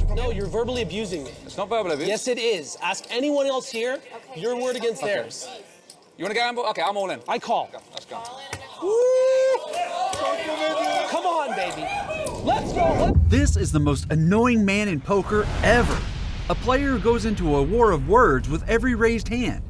from No, you. you're verbally abusing me. It's not verbal abuse. Yes, it is. Ask anyone else here. Okay, Your word against Okay. theirs. You want to gamble? Okay, I'm all in. I call. Let's go. Come on, baby. Let's go. This is the most annoying man in poker ever. A player who goes into a war of words with every raised hand.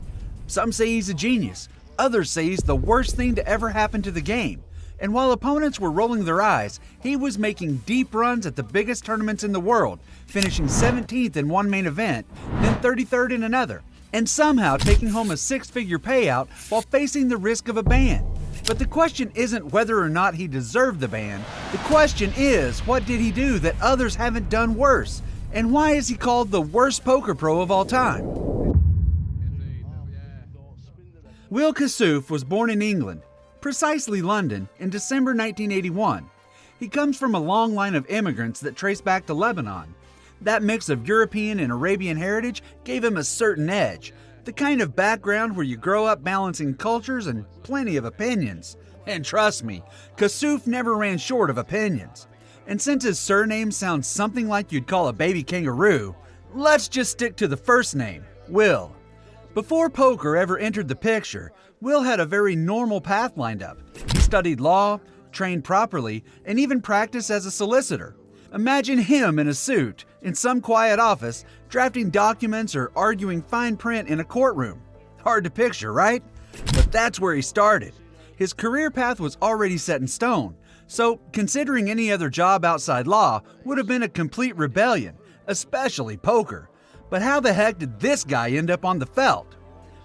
Some say he's a genius. Others say he's the worst thing to ever happen to the game. And while opponents were rolling their eyes, he was making deep runs at the biggest tournaments in the world, finishing 17th in one main event, then 33rd in another, and somehow taking home a six-figure payout while facing the risk of a ban. But the question isn't whether or not he deserved the ban. The question is, what did he do that others haven't done worse? And why is he called the worst poker pro of all time? Will Kassouf was born in England, precisely London, in December 1981. He comes from a long line of immigrants that trace back to Lebanon. That mix of European and Arabian heritage gave him a certain edge, the kind of background where you grow up balancing cultures and plenty of opinions. And trust me, Kassouf never ran short of opinions. And since his surname sounds something like you'd call a baby kangaroo, let's just stick to the first name, Will. Before poker ever entered the picture, Will had a very normal path lined up. He studied law, trained properly, and even practiced as a solicitor. Imagine him in a suit, in some quiet office, drafting documents or arguing fine print in a courtroom. Hard to picture, right? But that's where he started. His career path was already set in stone, so considering any other job outside law would have been a complete rebellion, especially poker. But how the heck did this guy end up on the felt?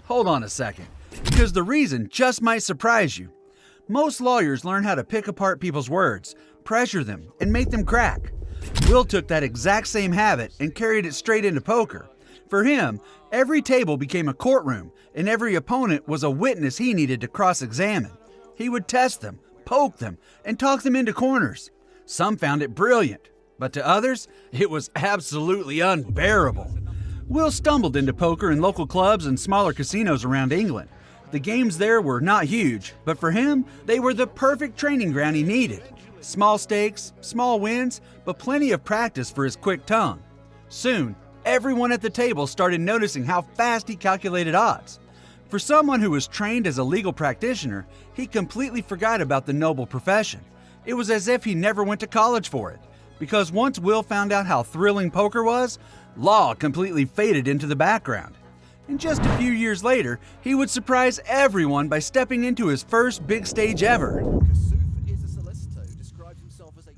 Hold on a second, because the reason just might surprise you. Most lawyers learn how to pick apart people's words, pressure them, and make them crack. Will took that exact same habit and carried it straight into poker. For him, every table became a courtroom, and every opponent was a witness he needed to cross-examine. He would test them, poke them, and talk them into corners. Some found it brilliant, but to others, it was absolutely unbearable. Will stumbled into poker in local clubs and smaller casinos around England. The games there were not huge, but for him, they were the perfect training ground he needed. Small stakes, small wins, but plenty of practice for his quick tongue. Soon, everyone at the table started noticing how fast he calculated odds. For someone who was trained as a legal practitioner, he completely forgot about the noble profession. It was as if he never went to college for it, because once Will found out how thrilling poker was, law completely faded into the background. And just a few years later, he would surprise everyone by stepping into his first big stage ever.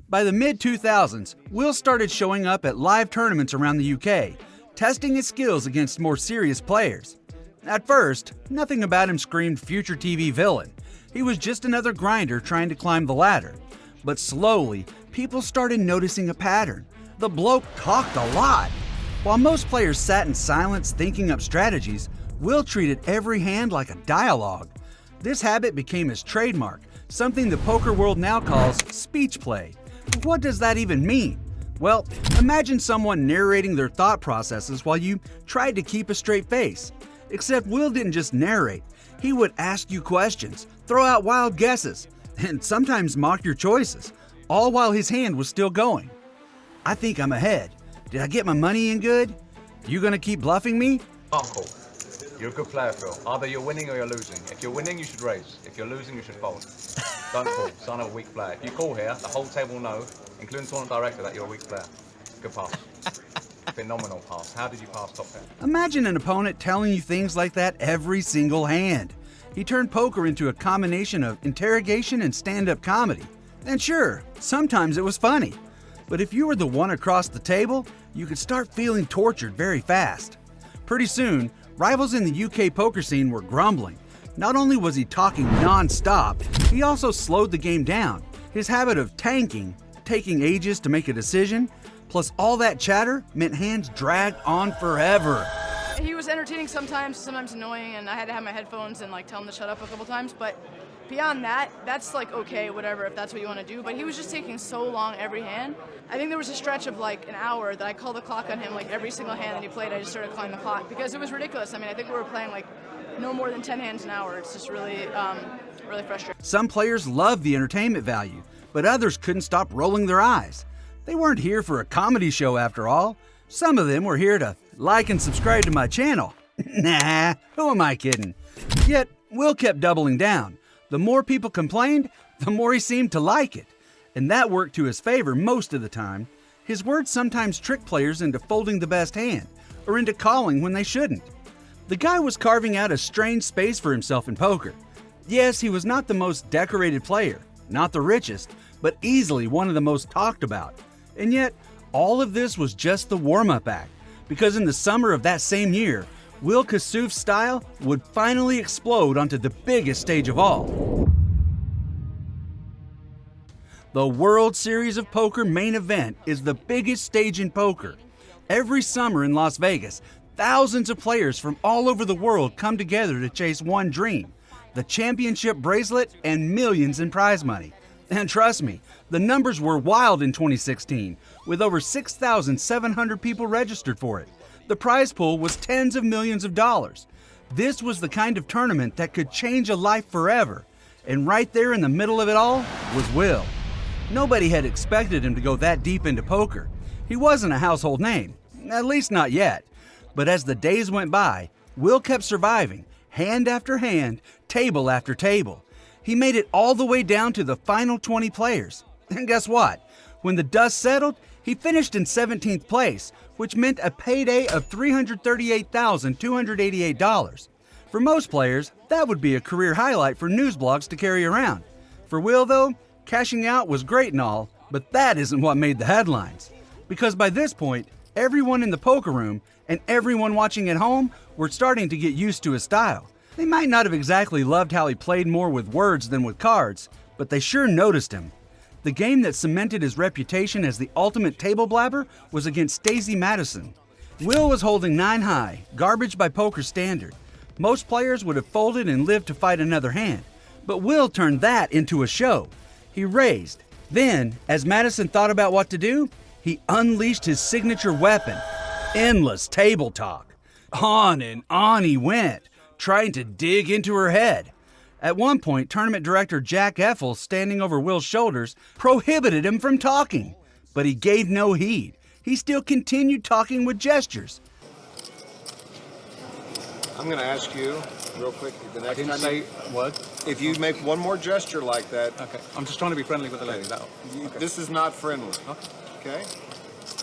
By the mid-2000s, Will started showing up at live tournaments around the UK, testing his skills against more serious players. At first, nothing about him screamed future TV villain. He was just another grinder trying to climb the ladder. But slowly, people started noticing a pattern. The bloke talked a lot. While most players sat in silence thinking up strategies, Will treated every hand like a dialogue. This habit became his trademark, something the poker world now calls speech play. What does that even mean? Well, imagine someone narrating their thought processes while you tried to keep a straight face. Except Will didn't just narrate. He would ask you questions, throw out wild guesses, and sometimes mock your choices, all while his hand was still going. I think I'm ahead. Did I get my money in good? You gonna keep bluffing me? Uncle, you're a good player, Phil. Either you're winning or you're losing. If you're winning, you should raise. If you're losing, you should fold. Don't call. Sign of a weak player. If you call here, the whole table will know, including the tournament director, that you're a weak player. Good pass. Phenomenal pass. How did you pass top 10? Imagine an opponent telling you things like that every single hand. He turned poker into a combination of interrogation and stand-up comedy. And sure, sometimes it was funny. But if you were the one across the table, you could start feeling tortured very fast. Pretty soon, rivals in the UK poker scene were grumbling. Not only was he talking non-stop, he also slowed the game down. His habit of tanking, taking ages to make a decision, plus all that chatter meant hands dragged on forever. He was entertaining sometimes annoying, and I had to have my headphones and tell him to shut up a couple times, but beyond that, that's okay, whatever, if that's what you want to do. But he was just taking so long every hand. I think there was a stretch of an hour that I called the clock on him every single hand that he played. I just started calling the clock because it was ridiculous. I think we were playing no more than 10 hands an hour. It's just really frustrating. Some players loved the entertainment value, but others couldn't stop rolling their eyes. They weren't here for a comedy show after all. Some of them were here to like and subscribe to my channel. Nah, who am I kidding? Yet, Will kept doubling down. The more people complained, the more he seemed to like it. And that worked to his favor most of the time. His words sometimes tricked players into folding the best hand, or into calling when they shouldn't. The guy was carving out a strange space for himself in poker. Yes, he was not the most decorated player, not the richest, but easily one of the most talked about. And yet, all of this was just the warm-up act, because in the summer of that same year, Will Kassouf's style would finally explode onto the biggest stage of all. The World Series of Poker main event is the biggest stage in poker. Every summer in Las Vegas, thousands of players from all over the world come together to chase one dream: the championship bracelet and millions in prize money. And trust me, the numbers were wild in 2016, with over 6,700 people registered for it. The prize pool was tens of millions of dollars. This was the kind of tournament that could change a life forever. And right there in the middle of it all was Will. Nobody had expected him to go that deep into poker. He wasn't a household name, at least not yet. But as the days went by, Will kept surviving, hand after hand, table after table. He made it all the way down to the final 20 players. And guess what? When the dust settled, he finished in 17th place, which meant a payday of $338,288. For most players, that would be a career highlight for news blogs to carry around. For Will, though, cashing out was great and all, but that isn't what made the headlines. Because by this point, everyone in the poker room and everyone watching at home were starting to get used to his style. They might not have exactly loved how he played more with words than with cards, but they sure noticed him. The game that cemented his reputation as the ultimate table blabber was against Stacey Madison. Will was holding 9 high, garbage by poker standard. Most players would have folded and lived to fight another hand, but Will turned that into a show. He raised. Then, as Madison thought about what to do, he unleashed his signature weapon: endless table talk. On and on he went, trying to dig into her head. At one point, tournament director Jack Effel, standing over Will's shoulders, prohibited him from talking. But he gave no heed. He still continued talking with gestures. I'm going to ask you real quick. The next I didn't time say word. if you make one more gesture like that, Okay. I'm just trying to be friendly with the lady. this is not friendly. Okay?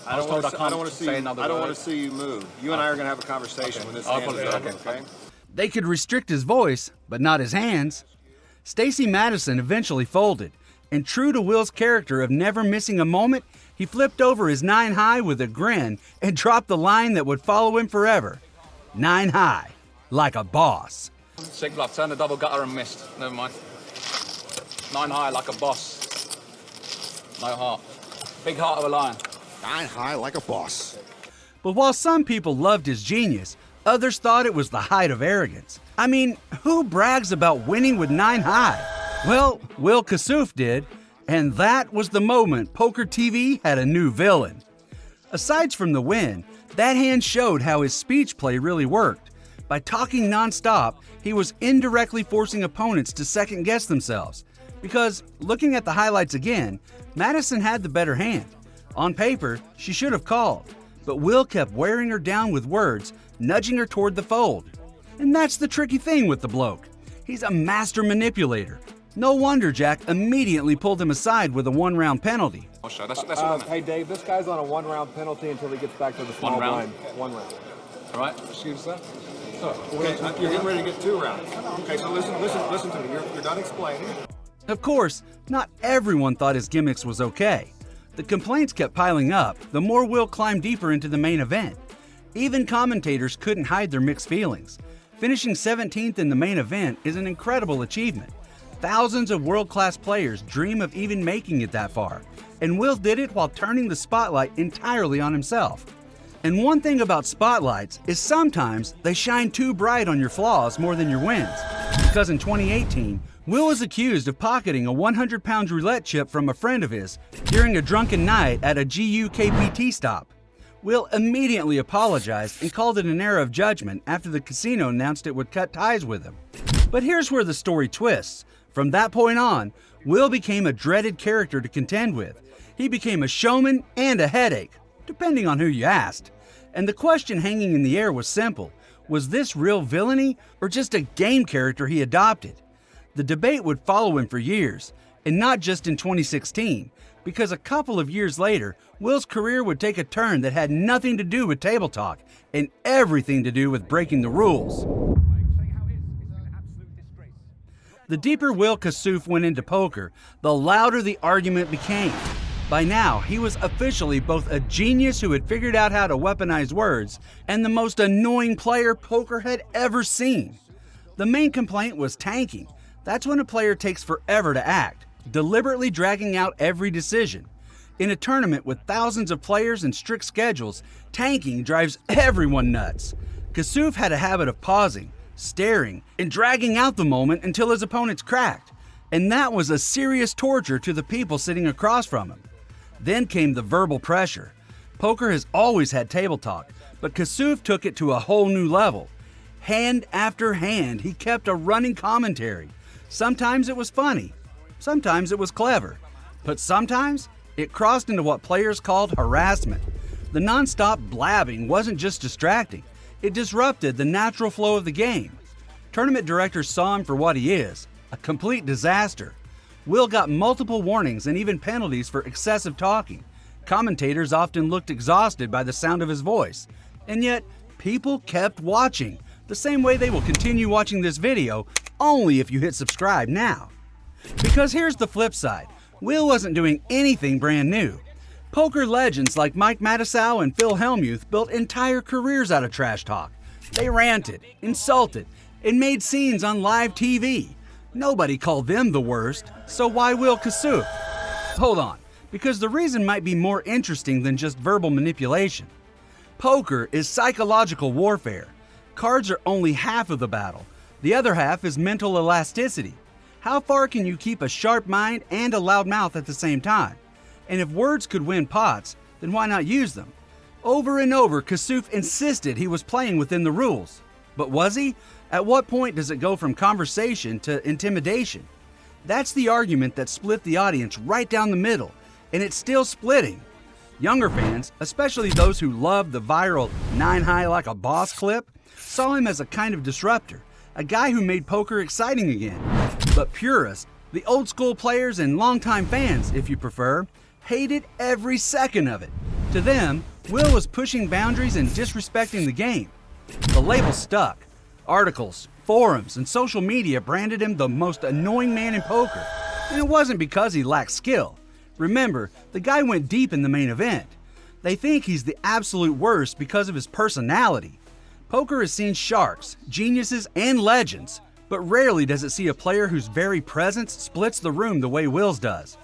I was told I can't want to see. say I another don't want word. to see you move. You and I are going to have a conversation when this I ends. apologize. Okay? They could restrict his voice, but not his hands. Stacey Madison eventually folded, and true to Will's character of never missing a moment, he flipped over his 9 high with a grin and dropped the line that would follow him forever: 9 high, like a boss. Sick bluff. Turned the double gutter and missed. Never mind. 9 high like a boss. No heart. Big heart of a lion. 9 high like a boss. But while some people loved his genius, others thought it was the height of arrogance. I mean, who brags about winning with 9 high? Well, Will Kassouf did, and that was the moment poker TV had a new villain. Aside from the win, that hand showed how his speech play really worked. By talking nonstop, he was indirectly forcing opponents to second-guess themselves. Because, looking at the highlights again, Madison had the better hand. On paper, she should have called, but Will kept wearing her down with words, nudging her toward the fold. And that's the tricky thing with the bloke. He's a master manipulator. No wonder Jack immediately pulled him aside with a 1-round penalty. That's what I meant. Hey Dave, this guy's on a 1-round penalty until he gets back to the small 1 round? blind. 1 round. All right. Excuse me, sir. Okay, you're getting ready to get 2 rounds. Okay, so listen to me. You're done explaining. Of course, not everyone thought his gimmicks was okay. The complaints kept piling up the more Will climbed deeper into the main event. Even commentators couldn't hide their mixed feelings. Finishing 17th in the main event is an incredible achievement. Thousands of world-class players dream of even making it that far, and Will did it while turning the spotlight entirely on himself. And one thing about spotlights is sometimes they shine too bright on your flaws more than your wins. Because in 2018, Will was accused of pocketing a 100-pound roulette chip from a friend of his during a drunken night at a GU-KPT stop. Will immediately apologized and called it an error of judgment after the casino announced it would cut ties with him. But here's where the story twists. From that point on, Will became a dreaded character to contend with. He became a showman and a headache, depending on who you asked. And the question hanging in the air was simple. Was this real villainy or just a game character he adopted? The debate would follow him for years, and not just in 2016, because a couple of years later, Will's career would take a turn that had nothing to do with table talk and everything to do with breaking the rules. The deeper Will Kassouf went into poker, the louder the argument became. By now, he was officially both a genius who had figured out how to weaponize words and the most annoying player poker had ever seen. The main complaint was tanking. That's when a player takes forever to act, deliberately dragging out every decision. In a tournament with thousands of players and strict schedules, tanking drives everyone nuts. Kassouf had a habit of pausing, staring, and dragging out the moment until his opponents cracked. And that was a serious torture to the people sitting across from him. Then came the verbal pressure. Poker has always had table talk, but Kassouf took it to a whole new level. Hand after hand, he kept a running commentary. Sometimes it was funny, sometimes it was clever, but sometimes it crossed into what players called harassment. The non-stop blabbing wasn't just distracting, it disrupted the natural flow of the game. Tournament directors saw him for what he is, a complete disaster. Will got multiple warnings and even penalties for excessive talking. Commentators often looked exhausted by the sound of his voice, and yet people kept watching, the same way they will continue watching this video only if you hit subscribe now. Because here's the flip side, Will wasn't doing anything brand new. Poker legends like Mike Matusow and Phil Hellmuth built entire careers out of trash talk. They ranted, insulted, and made scenes on live TV. Nobody called them the worst, so why Will Kassouf? Hold on, because the reason might be more interesting than just verbal manipulation. Poker is psychological warfare. Cards are only half of the battle. The other half is mental elasticity. How far can you keep a sharp mind and a loud mouth at the same time? And if words could win pots, then why not use them? Over and over, Kassouf insisted he was playing within the rules. But was he? At what point does it go from conversation to intimidation? That's the argument that split the audience right down the middle, and it's still splitting. Younger fans, especially those who loved the viral 9 high like a boss clip, saw him as a kind of disruptor, a guy who made poker exciting again. But purists, the old school players and longtime fans, if you prefer, hated every second of it. To them, Will was pushing boundaries and disrespecting the game. The label stuck. Articles, forums, and social media branded him the most annoying man in poker. And it wasn't because he lacked skill. Remember, the guy went deep in the main event. They think he's the absolute worst because of his personality. Poker has seen sharks, geniuses, and legends, but rarely does it see a player whose very presence splits the room the way Will's does.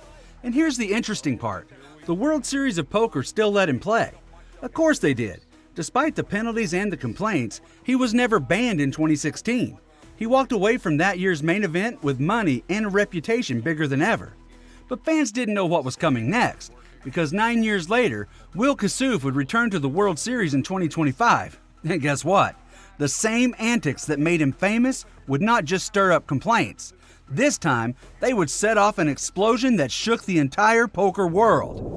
And here's the interesting part. The World Series of Poker still let him play. Of course they did. Despite the penalties and the complaints, he was never banned in 2016. He walked away from that year's main event with money and a reputation bigger than ever. But fans didn't know what was coming next, because 9 years later, Will Kassouf would return to the World Series in 2025. And guess what? The same antics that made him famous would not just stir up complaints. This time, they would set off an explosion that shook the entire poker world.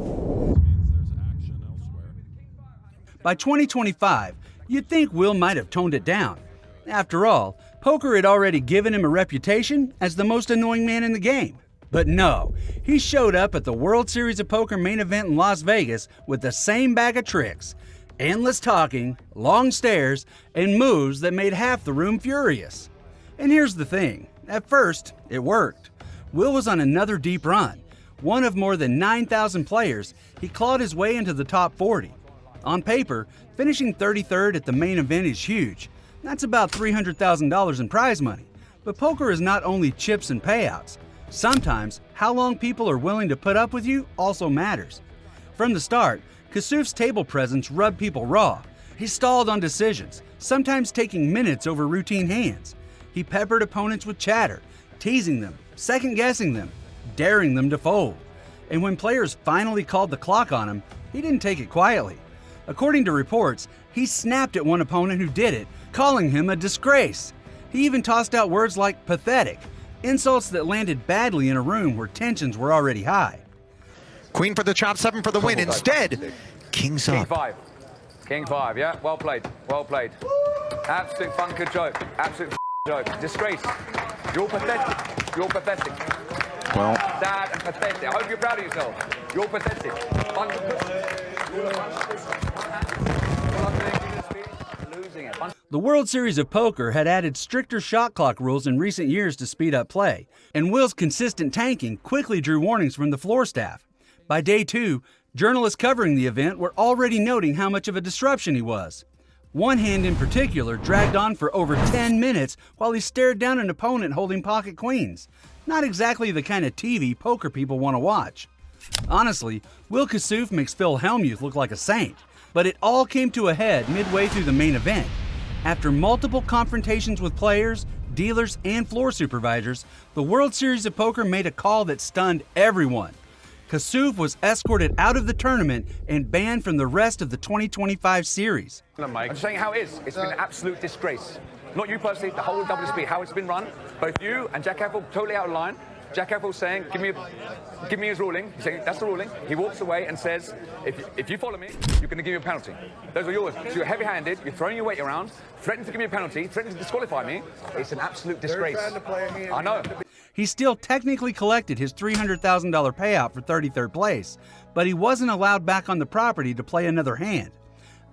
By 2025, you'd think Will might have toned it down. After all, poker had already given him a reputation as the most annoying man in the game. But no, he showed up at the World Series of Poker main event in Las Vegas with the same bag of tricks. Endless talking, long stares, and moves that made half the room furious. And here's the thing, at first, it worked. Will was on another deep run. One of more than 9,000 players, he clawed his way into the top 40. On paper, finishing 33rd at the main event is huge. That's about $300,000 in prize money. But poker is not only chips and payouts. Sometimes, how long people are willing to put up with you also matters. From the start, Kassouf's table presence rubbed people raw. He stalled on decisions, sometimes taking minutes over routine hands. He peppered opponents with chatter, teasing them, second-guessing them, daring them to fold. And when players finally called the clock on him, he didn't take it quietly. According to reports, he snapped at one opponent who did it, calling him a disgrace. He even tossed out words like pathetic, insults that landed badly in a room where tensions were already high. Queen for the chop, 7 for the win. Instead, king's King up. 5. King 5, yeah? Well played. Well played. Absolute bunker joke. Absolute joke. Disgrace. You're pathetic. You're pathetic. Well, Sad and pathetic. I hope you're proud of yourself. You're pathetic. Losing it. The World Series of Poker had added stricter shot clock rules in recent years to speed up play, and Will's consistent tanking quickly drew warnings from the floor staff. By day 2, journalists covering the event were already noting how much of a disruption he was. One hand in particular dragged on for over 10 minutes while he stared down an opponent holding pocket queens. Not exactly the kind of TV poker people want to watch. Honestly, Will Kassouf makes Phil Hellmuth look like a saint, but it all came to a head midway through the main event. After multiple confrontations with players, dealers, and floor supervisors, the World Series of Poker made a call that stunned everyone. Kassouf was escorted out of the tournament and banned from the rest of the 2025 series. I'm just saying how it is. It's been an absolute disgrace. Not you personally, the whole WSB, how it's been run. Both you and Jack Everell totally out of line. Jack Everell saying, give me his ruling. He's saying, that's the ruling. He walks away and says, if you follow me, you're going to give me a penalty. Those are yours. So you're heavy-handed, you're throwing your weight around, threatening to give me a penalty, threatening to disqualify me. It's an absolute disgrace. I know. He still technically collected his $300,000 payout for 33rd place, but he wasn't allowed back on the property to play another hand.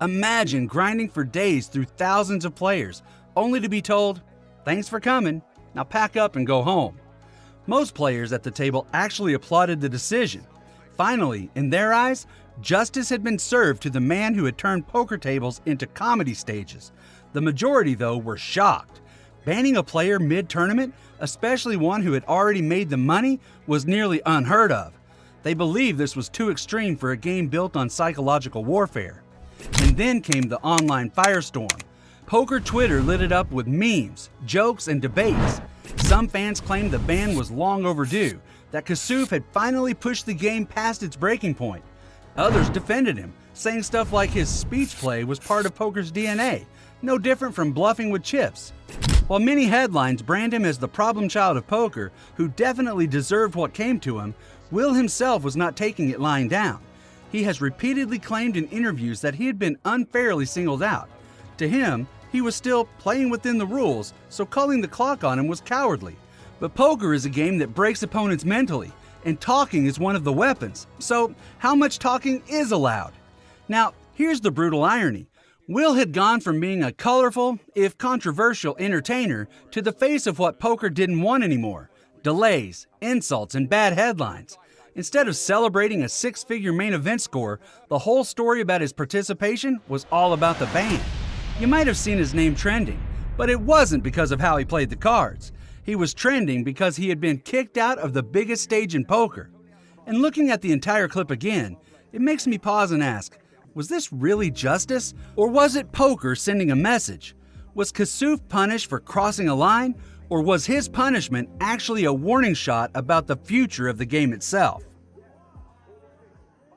Imagine grinding for days through thousands of players, only to be told, thanks for coming, now pack up and go home. Most players at the table actually applauded the decision. Finally, in their eyes, justice had been served to the man who had turned poker tables into comedy stages. The majority, though, were shocked. Banning a player mid-tournament, especially one who had already made the money, was nearly unheard of. They believed this was too extreme for a game built on psychological warfare. And then came the online firestorm. Poker Twitter lit it up with memes, jokes, and debates. Some fans claimed the ban was long overdue, that Kassouf had finally pushed the game past its breaking point. Others defended him, saying stuff like his speech play was part of poker's DNA, no different from bluffing with chips. While many headlines brand him as the problem child of poker, who definitely deserved what came to him, Will himself was not taking it lying down. He has repeatedly claimed in interviews that he had been unfairly singled out. To him, he was still playing within the rules, so calling the clock on him was cowardly. But poker is a game that breaks opponents mentally, and talking is one of the weapons. So, how much talking is allowed? Now, here's the brutal irony. Will had gone from being a colorful, if controversial, entertainer to the face of what poker didn't want anymore: delays, insults, and bad headlines. Instead of celebrating a six-figure main event score, the whole story about his participation was all about the ban. You might have seen his name trending, but it wasn't because of how he played the cards. He was trending because he had been kicked out of the biggest stage in poker. And looking at the entire clip again, it makes me pause and ask, was this really justice? Or was it poker sending a message? Was Kassouf punished for crossing a line? Or was his punishment actually a warning shot about the future of the game itself?